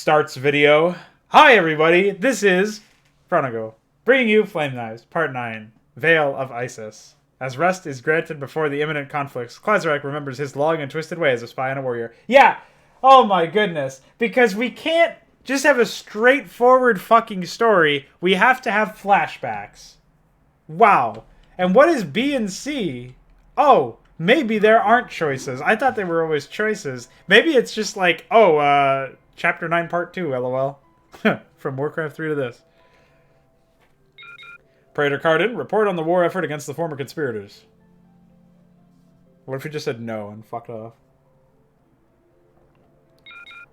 starts video. Hi everybody, this is Fronigo, bringing you Flame Knives, Part 9, Veil of Isis. As rest is granted before the imminent conflicts, Klazarak remembers his long and twisted way as a spy and a warrior. Yeah! Oh my goodness. Because we can't just have a straightforward fucking story. We have to have flashbacks. Wow. And what is B and C? Oh, maybe there aren't choices. I thought they were always choices. Maybe it's just like, oh, Chapter 9, Part 2, lol. From Warcraft 3 to this. Praetor Cardin, report on the war effort against the former conspirators. What if we just said no and fucked off?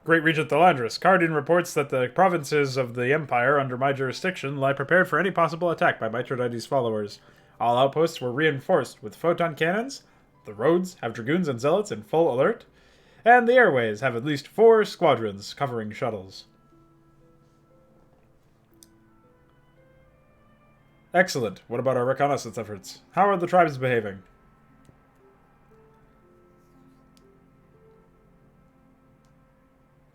Great Regent Thalandris, Cardin reports that the provinces of the Empire under my jurisdiction lie prepared for any possible attack by Mithridates' followers. All outposts were reinforced with photon cannons, the roads have dragoons and zealots in full alert, and the airways have at least 4 squadrons covering shuttles. Excellent. What about our reconnaissance efforts? How are the tribes behaving?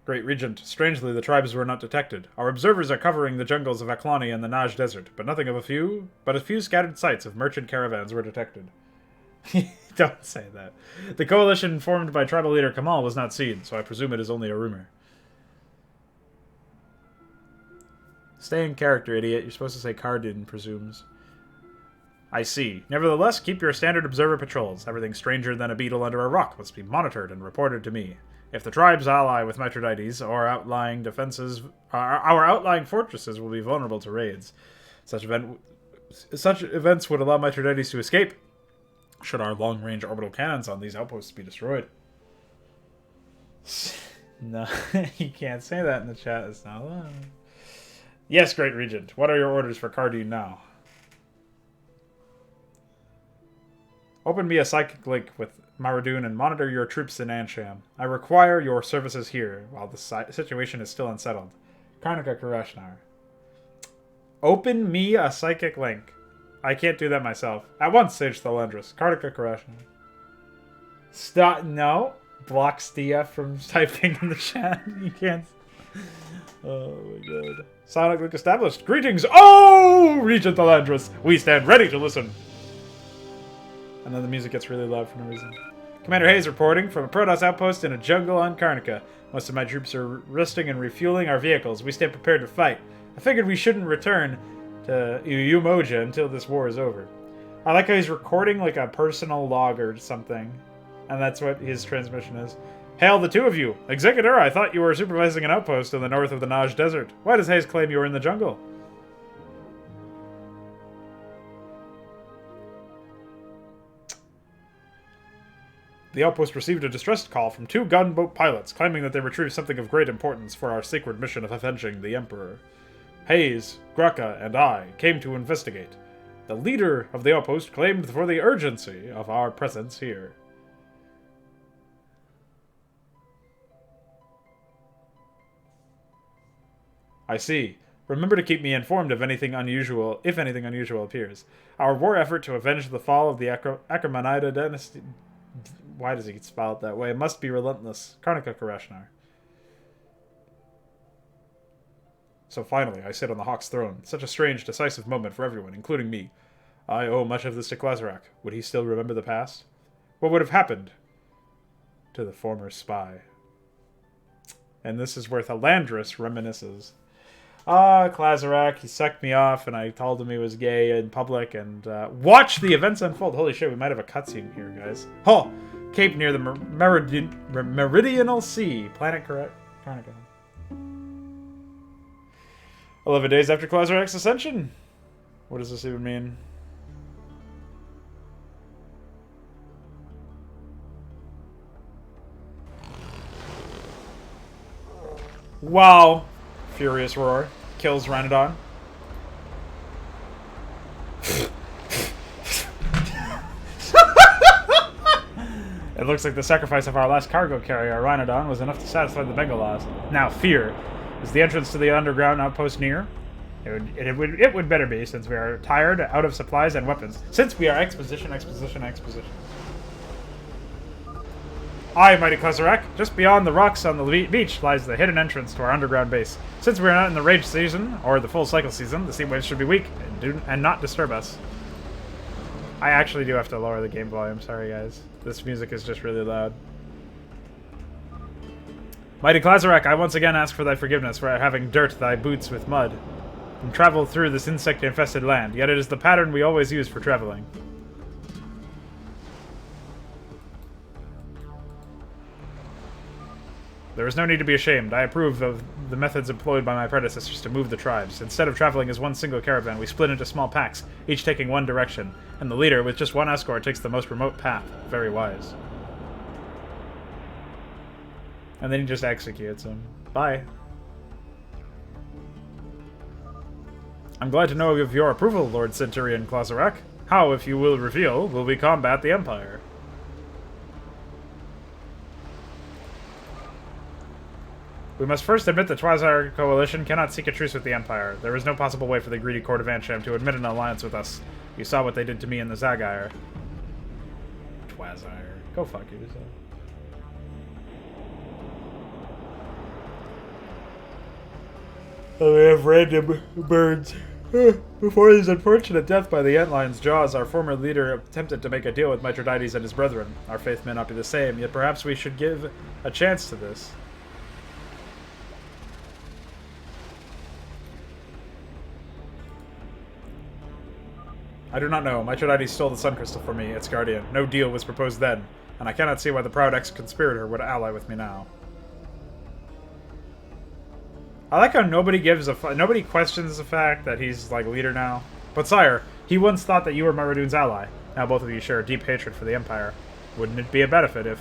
Great Regent, strangely the tribes were not detected. Our observers are covering the jungles of Aklani and the Naj Desert, but a few scattered sites of merchant caravans were detected. Don't say that. The coalition formed by tribal leader Kamal was not seen, so I presume it is only a rumor. Stay in character, idiot. You're supposed to say Cardin presumes. I see. Nevertheless, keep your standard observer patrols. Everything stranger than a beetle under a rock must be monitored and reported to me. If the tribes ally with Mithridates, our outlying fortresses will be vulnerable to raids. Such events would allow Mithridates to escape, should our long-range orbital cannons on these outposts be destroyed. No, you can't say that in the chat. It's not allowed. Yes, Great Regent. What are your orders for Cardin now? Open me a psychic link with Maradun and monitor your troops in Ansham. I require your services here, while the situation is still unsettled. Kharnika Karashnar. Open me a psychic link. I can't do that myself. At once, Sage Thalandris. Kharnika Karashnar. Stop. No. Blocks DF from typing in the chat. You can't. Oh my god. Sonic link established. Greetings, oh, Regent Thalandris. We stand ready to listen. And then the music gets really loud for no reason. Commander Hayes reporting from a protoss outpost in a jungle on Kharnika. Most of my troops are resting and refueling our vehicles. We stand prepared to fight. I figured we shouldn't return to Umoja until this war is over. I like how he's recording like a personal log or something. And that's what his transmission is. Hail the two of you! Executor, I thought you were supervising an outpost in the north of the Naj Desert. Why does Hayes claim you were in the jungle? The outpost received a distress call from 2 gunboat pilots, claiming that they retrieved something of great importance for our sacred mission of avenging the Emperor. Hayes, Graka, and I came to investigate. The leader of the outpost claimed for the urgency of our presence here. I see. Remember to keep me informed of anything unusual, if anything unusual appears. Our war effort to avenge the fall of the Achaemenid dynasty... Why does he spell it that way? It must be relentless. Kharnika Karashnar. So finally, I sit on the Hawk's throne. Such a strange, decisive moment for everyone, including me. I owe much of this to Klazarak. Would he still remember the past? What would have happened to the former spy? And this is where Thalandris reminisces. Klazarak, he sucked me off, and I told him he was gay in public, and watch the events unfold. Holy shit, we might have a cutscene here, guys. Oh! Cape near the Meridional Sea. Planet Kharnika. 11 days after Klazarak's ascension? What does this even mean? Wow. Furious roar. Kills Rhynodon. It looks like the sacrifice of our last cargo carrier, Rhynodon, was enough to satisfy the Bengalas. Now, fear. Is the entrance to the underground outpost near? It would better be, since we are tired, out of supplies and weapons. Since we are exposition. Aye, mighty Klazarak. Just beyond the rocks on the beach lies the hidden entrance to our underground base. Since we are not in the rage season, or the full cycle season, the sea waves should be weak and not disturb us. I actually do have to lower the game volume, sorry guys. This music is just really loud. Mighty Klazarak, I once again ask for thy forgiveness for having dirt thy boots with mud, and travel through this insect-infested land, yet it is the pattern we always use for traveling. There is no need to be ashamed. I approve of the methods employed by my predecessors to move the tribes. Instead of traveling as one single caravan, we split into small packs, each taking one direction, and the leader, with just one escort, takes the most remote path. Very wise. And then he just executes him. Bye. I'm glad to know of your approval, Lord Centurion Klazarak. How, if you will reveal, will we combat the Empire? We must first admit the Twazar Coalition cannot seek a truce with the Empire. There is no possible way for the greedy court of Ansham to admit an alliance with us. You saw what they did to me in the Zagire. Twazar. Go fuck yourself. Oh, we have random birds. Before his unfortunate death by the Antlion's jaws, our former leader attempted to make a deal with Mithridates and his brethren. Our faith may not be the same, yet perhaps we should give a chance to this. I do not know. Mithridates stole the Sun Crystal for me, its guardian. No deal was proposed then, and I cannot see why the proud ex-conspirator would ally with me now. I like how nobody questions the fact that he's, like, leader now. But sire, he once thought that you were Maradoon's ally. Now both of you share a deep hatred for the Empire. Wouldn't it be a benefit if... ...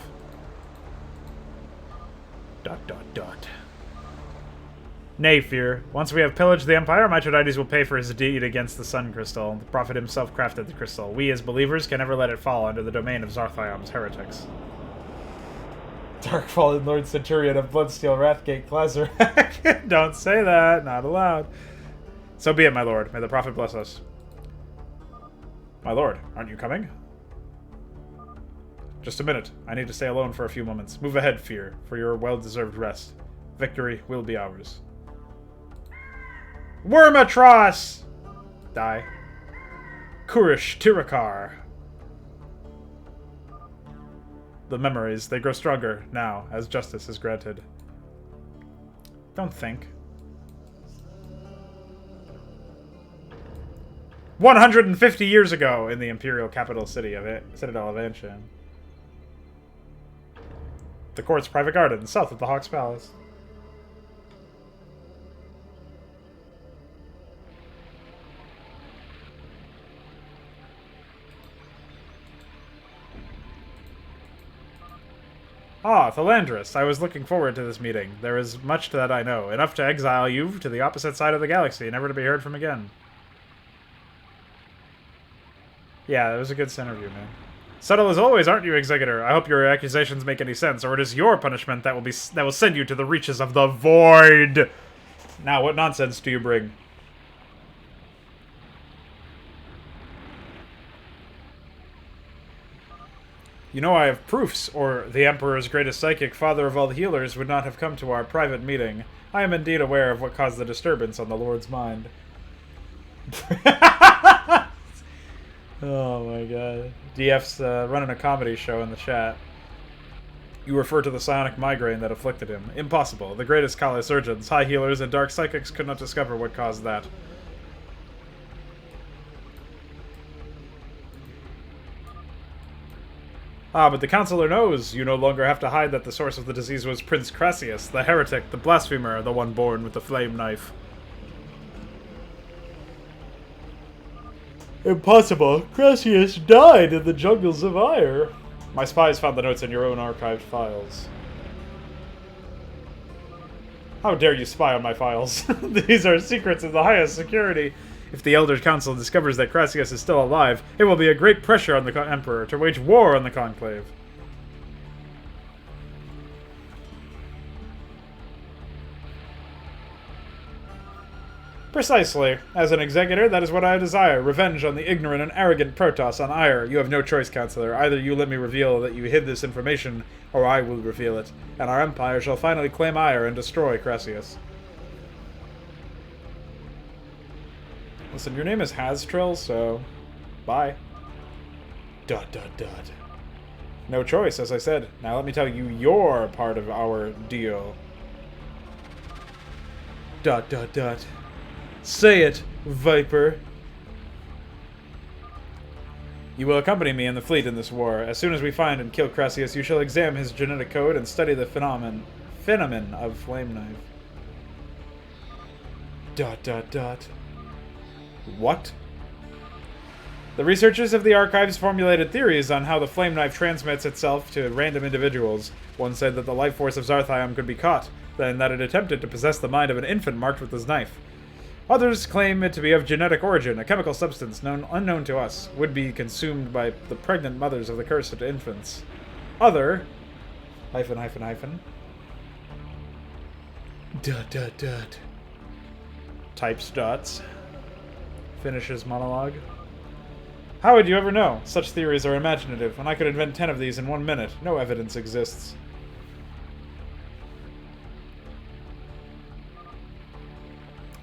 Nay, fear. Once we have pillaged the Empire, Mithridates will pay for his deed against the Sun Crystal. The Prophet himself crafted the crystal. We, as believers, can never let it fall under the domain of Zarthiam's heretics. Dark Fallen Lord Centurion of Bloodsteel Wrathgate Klazarak. Don't say that. Not allowed. So be it, my lord. May the Prophet bless us. My lord, aren't you coming? Just a minute. I need to stay alone for a few moments. Move ahead, Fear, for your well-deserved rest. Victory will be ours. Wormatros! Die. Kurish Tirakar. The memories, they grow stronger now, as justice is granted. Don't think. 150 years ago, in the imperial capital city of Citadel of Anshan. The court's private garden, south of the Hawk's Palace. Ah, Thalandris. I was looking forward to this meeting. There is much that I know. Enough to exile you to the opposite side of the galaxy, never to be heard from again. Yeah, that was a good interview, man. Subtle as always, aren't you, Executor? I hope your accusations make any sense, or it is your punishment that will send you to the reaches of the void. Now, what nonsense do you bring? You know I have proofs, or the Emperor's greatest psychic, father of all the healers, would not have come to our private meeting. I am indeed aware of what caused the disturbance on the Lord's mind. Oh my god. DF's running a comedy show in the chat. You refer to the psionic migraine that afflicted him. Impossible. The greatest Kali surgeons, high healers, and dark psychics could not discover what caused that. Ah, but the Counselor knows. You no longer have to hide that the source of the disease was Prince Crassus, the heretic, the blasphemer, the one born with the flame knife. Impossible. Crassus died in the jungles of Ire. My spies found the notes in your own archived files. How dare you spy on my files? These are secrets of the highest security. If the Elder Council discovers that Crassus is still alive, it will be a great pressure on the Emperor to wage war on the Conclave. Precisely. As an executor, that is what I desire. Revenge on the ignorant and arrogant protoss on Ire. You have no choice, Counselor. Either you let me reveal that you hid this information, or I will reveal it, and our empire shall finally claim Ire and destroy Cressius. Listen, your name is Hastrill, so... bye. ... No choice, as I said. Now let me tell you your part of our deal. ... Say it, Viper. You will accompany me in the fleet in this war. As soon as we find and kill Cressius, you shall examine his genetic code and study the phenomenon of Flame Knife. ... What? The researchers of the archives formulated theories on how the Flame Knife transmits itself to random individuals. One said that the life force of Zarthium could be caught, then that it attempted to possess the mind of an infant marked with this knife. Others claim it to be of genetic origin, a chemical substance unknown to us, would be consumed by the pregnant mothers of the cursed infants. Other... ... Types dots. Finishes monologue. How would you ever know? Such theories are imaginative, and I could invent 10 of these in 1 minute. No evidence exists.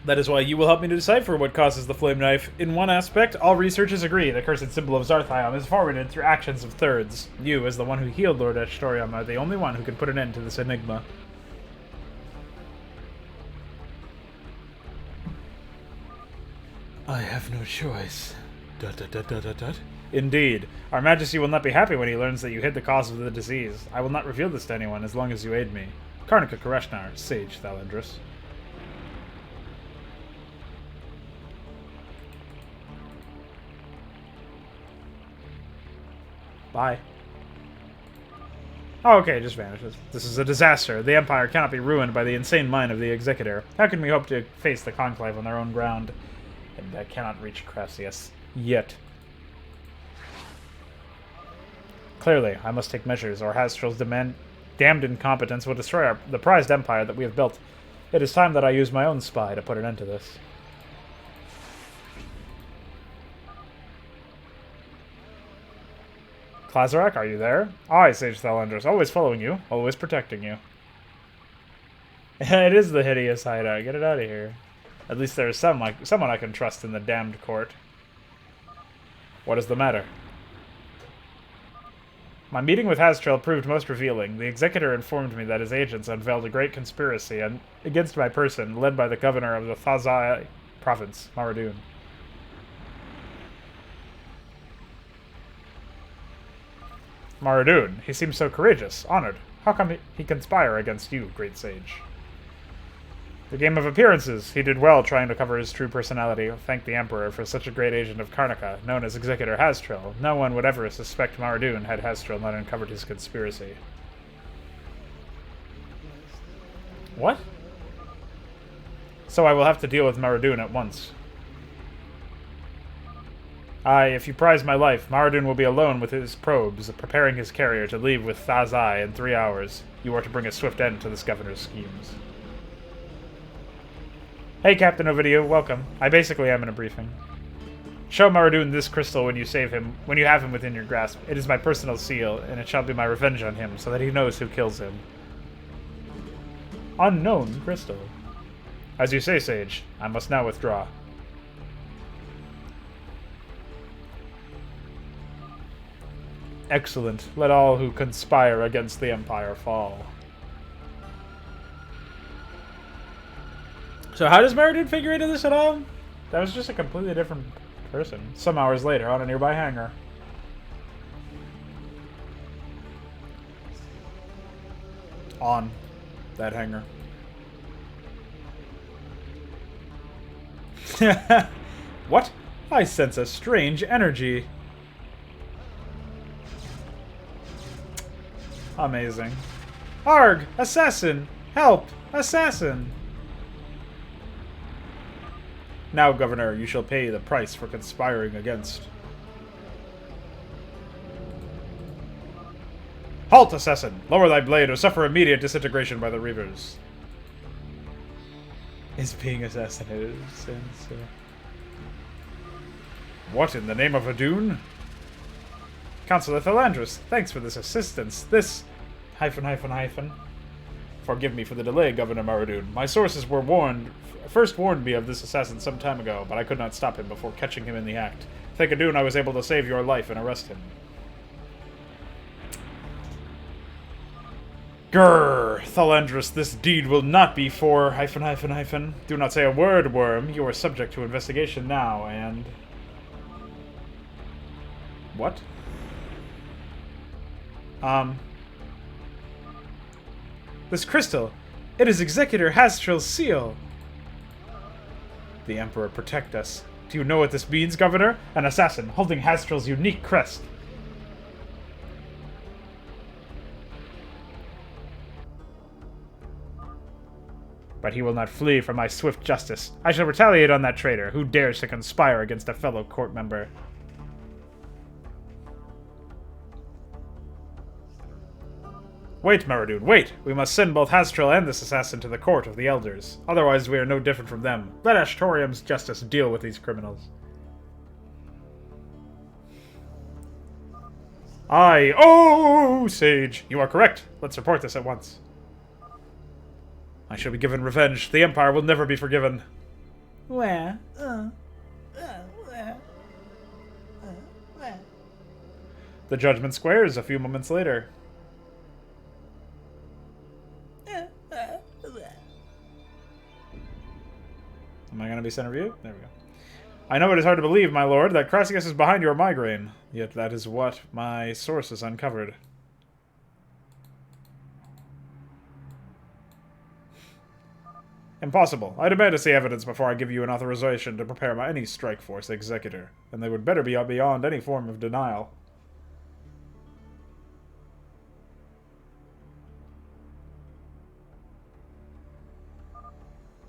That is why you will help me to decipher what causes the Flame Knife. In one aspect, all researchers agree the cursed symbol of Zarthium is forwarded through actions of thirds. You, as the one who healed Lord Ashtorium, are the only one who can put an end to this enigma. I have no choice. ... Indeed. Our Majesty will not be happy when he learns that you hid the cause of the disease. I will not reveal this to anyone as long as you aid me. Kharnika Kareshnar, Sage Thalandris. Bye. Oh, okay, it just vanishes. This is a disaster. The Empire cannot be ruined by the insane mind of the Executor. How can we hope to face the Conclave on their own ground? And I cannot reach Cressius. Yet. Clearly, I must take measures, or Hastrill's damned incompetence will destroy the prized empire that we have built. It is time that I use my own spy to put an end to this. Klazarak, are you there? Aye, Sage Thalandris, always following you, always protecting you. It is the hideous hideout. Get it out of here. At least there is someone I can trust in the damned court. What is the matter? My meeting with Hastrill proved most revealing. The Executor informed me that his agents unveiled a great conspiracy against my person, led by the governor of the Thazai province, Maradun. Maradun, he seems so courageous, honored. How come he conspire against you, great sage? The game of appearances. He did well trying to cover his true personality. Thank the Emperor for such a great agent of Kharnika, known as Executor Hastrill. No one would ever suspect Maradun had Hastrill not uncovered his conspiracy. What? So I will have to deal with Maradun at once. Aye, if you prize my life, Maradun will be alone with his probes, preparing his carrier to leave with Thazai in 3 hours. You are to bring a swift end to this governor's schemes. Hey, Captain Ovidio, welcome. I basically am in a briefing. Show Maradun this crystal when you save him, when you have him within your grasp. It is my personal seal, and it shall be my revenge on him, so that he knows who kills him. Unknown crystal. As you say, Sage, I must now withdraw. Excellent. Let all who conspire against the Empire fall. So how does Maradun figure into this at all? That was just a completely different person. Some hours later, on a nearby hangar. On that hangar. What? I sense a strange energy. Amazing. Arg! Assassin! Help! Assassin! Now, Governor, you shall pay the price for conspiring against. Halt, assassin! Lower thy blade or suffer immediate disintegration by the reavers. is being assassinated. Since, What in the name of Adun? Counselor Thalandris, thanks for this assistance. This... Forgive me for the delay, Governor Maradun. My sources were first warned me of this assassin some time ago, but I could not stop him before catching him in the act. Thank Adun I was able to save your life and arrest him. Grrr, Thalandris, this deed will not be for... Do not say a word, worm. You are subject to investigation now, and... What? This crystal. It is Executor Hastril's seal. The Emperor protect us. Do you know what this means, Governor? An assassin holding Hastril's unique crest. But he will not flee from my swift justice. I shall retaliate on that traitor who dares to conspire against a fellow court member. Wait, Maradun, wait! We must send both Hastril and this assassin to the court of the elders. Otherwise we are no different from them. Let Ashtorium's justice deal with these criminals. Aye, oh, sage! You are correct. Let's report this at once. I shall be given revenge. The Empire will never be forgiven. Where? The Judgment Squares a few moments later. Am I going to be center view? There we go. I know it is hard to believe, my lord, that Crassius is behind your migraine. Yet that is what my sources uncovered. Impossible. I demand to see evidence before I give you an authorization to prepare any strike force executor. And they would better be beyond any form of denial.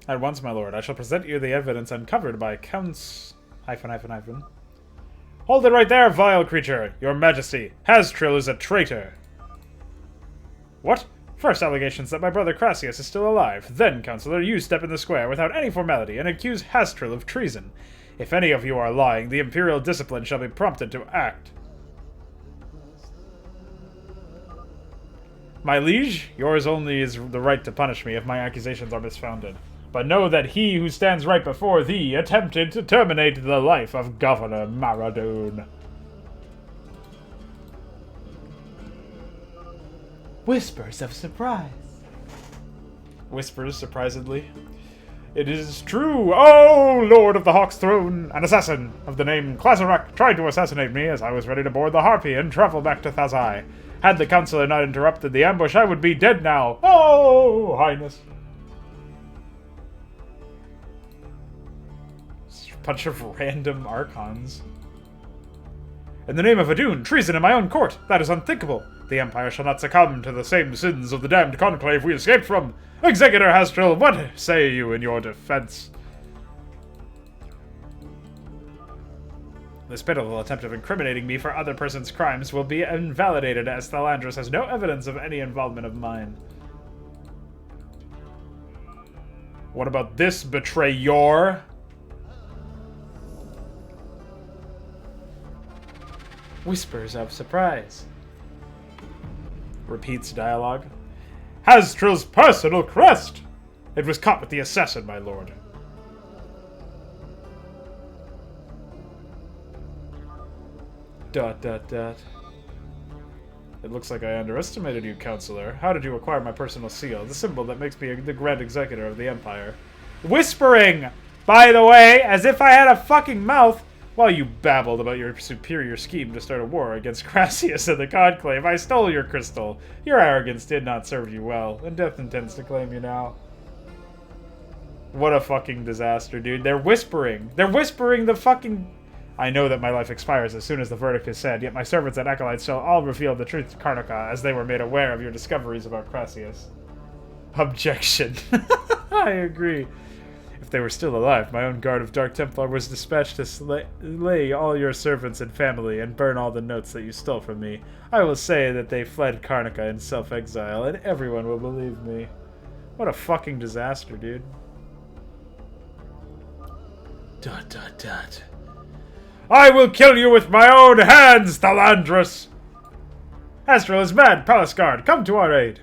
At once, my lord, I shall present you the evidence uncovered by Counts... Hold it right there, vile creature! Your Majesty, Hastril is a traitor! What? First allegations that my brother Crassius is still alive. Then, Counselor, you step in the square without any formality and accuse Hastril of treason. If any of you are lying, the Imperial discipline shall be prompted to act. My liege, yours only is the right to punish me if my accusations are misfounded. But know that he who stands right before thee attempted to terminate the life of Governor Maradun. Whispers of surprise. Whispers surprisedly. It is true, oh Lord of the Hawk's Throne! An assassin of the name Klazarak tried to assassinate me as I was ready to board the Harpy and travel back to Thazai. Had the Counselor not interrupted the ambush, I would be dead now. Oh, Highness. Bunch of random archons. In the name of Adun, treason in my own court! That is unthinkable! The Empire shall not succumb to the same sins of the damned conclave we escaped from! Executor Hastril, what say you in your defense? This pitiful attempt of incriminating me for other persons' crimes will be invalidated, as Thalandris has no evidence of any involvement of mine. What about this betrayer? Whispers of surprise. Repeats dialogue. Hastril's personal crest! It was caught with the assassin, my lord. Dot, dot, dot. It looks like I underestimated you, Counselor. How did you acquire my personal seal, the symbol that makes me the Grand Executor of the Empire? Whispering! By the way, as if I had a fucking mouth! While you babbled about your superior scheme to start a war against Crassius and the Conclave, I stole your crystal. Your arrogance did not serve you well, and death intends to claim you now. What a fucking disaster, dude. They're whispering. They're whispering the fucking... I know that my life expires as soon as the verdict is said, yet my servants and acolytes shall all reveal the truth to Kharnika, as they were made aware of your discoveries about Crassius. Objection. I agree. If they were still alive, my own guard of Dark Templar was dispatched to slay all your servants and family and burn all the notes that you stole from me. I will say that they fled Kharnika in self-exile, and everyone will believe me. What a fucking disaster, dude. Dot dot dot. I will kill you with my own hands, Thalandrus! Astral is mad. Palace Guard, come to our aid.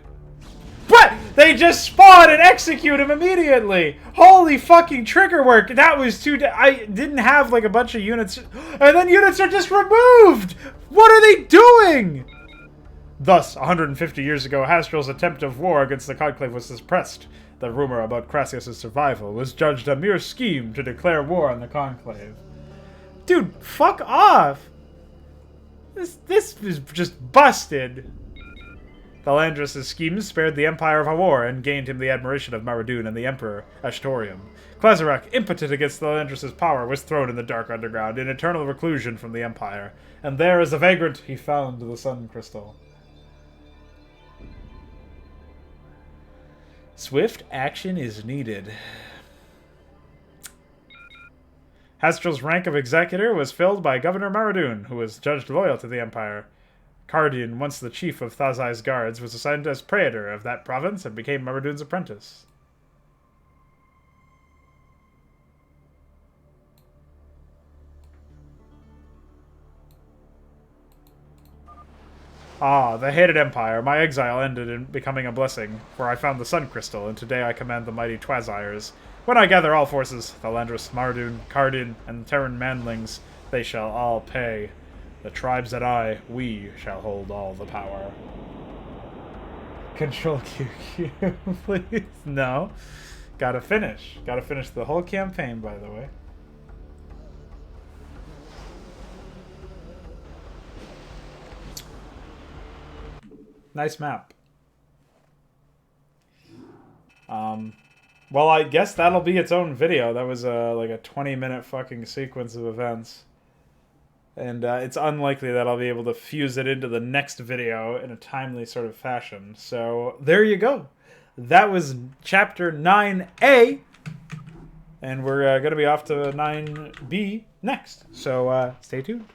What? They just spawn and execute him immediately! Holy fucking trigger work! That was too... I didn't have, like, a bunch of units... And then units are just removed! What are they doing? Thus, 150 years ago, Hastral's attempt of war against the Conclave was suppressed. The rumor about Crassius' survival was judged a mere scheme to declare war on the Conclave. Dude, fuck off! This is just busted. Thalandrus' schemes spared the Empire of a war and gained him the admiration of Maradun and the Emperor Ashtorium. Klazarak, impotent against Thalandrus' power, was thrown in the dark underground in eternal reclusion from the Empire, and there, as a vagrant, he found the Sun Crystal. Swift action is needed. Hastral's rank of executor was filled by Governor Maradun, who was judged loyal to the Empire. Cardian, once the chief of Thazai's guards, was assigned as praetor of that province and became Maradun's apprentice. Ah, the hated Empire. My exile ended in becoming a blessing, for I found the Sun Crystal, and today I command the mighty Twazires. When I gather all forces, Thalandrus, Maradun, Cardian, and the Terran manlings, they shall all pay. The tribes and we shall hold all the power. Control QQ, please. No. Gotta finish. Gotta finish the whole campaign, by the way. Nice map. Well, I guess that'll be its own video. That was like a 20-minute fucking sequence of events. And it's unlikely that I'll be able to fuse it into the next video in a timely sort of fashion. So, there you go. That was Chapter 9A. And we're going to be off to 9B next. So, stay tuned.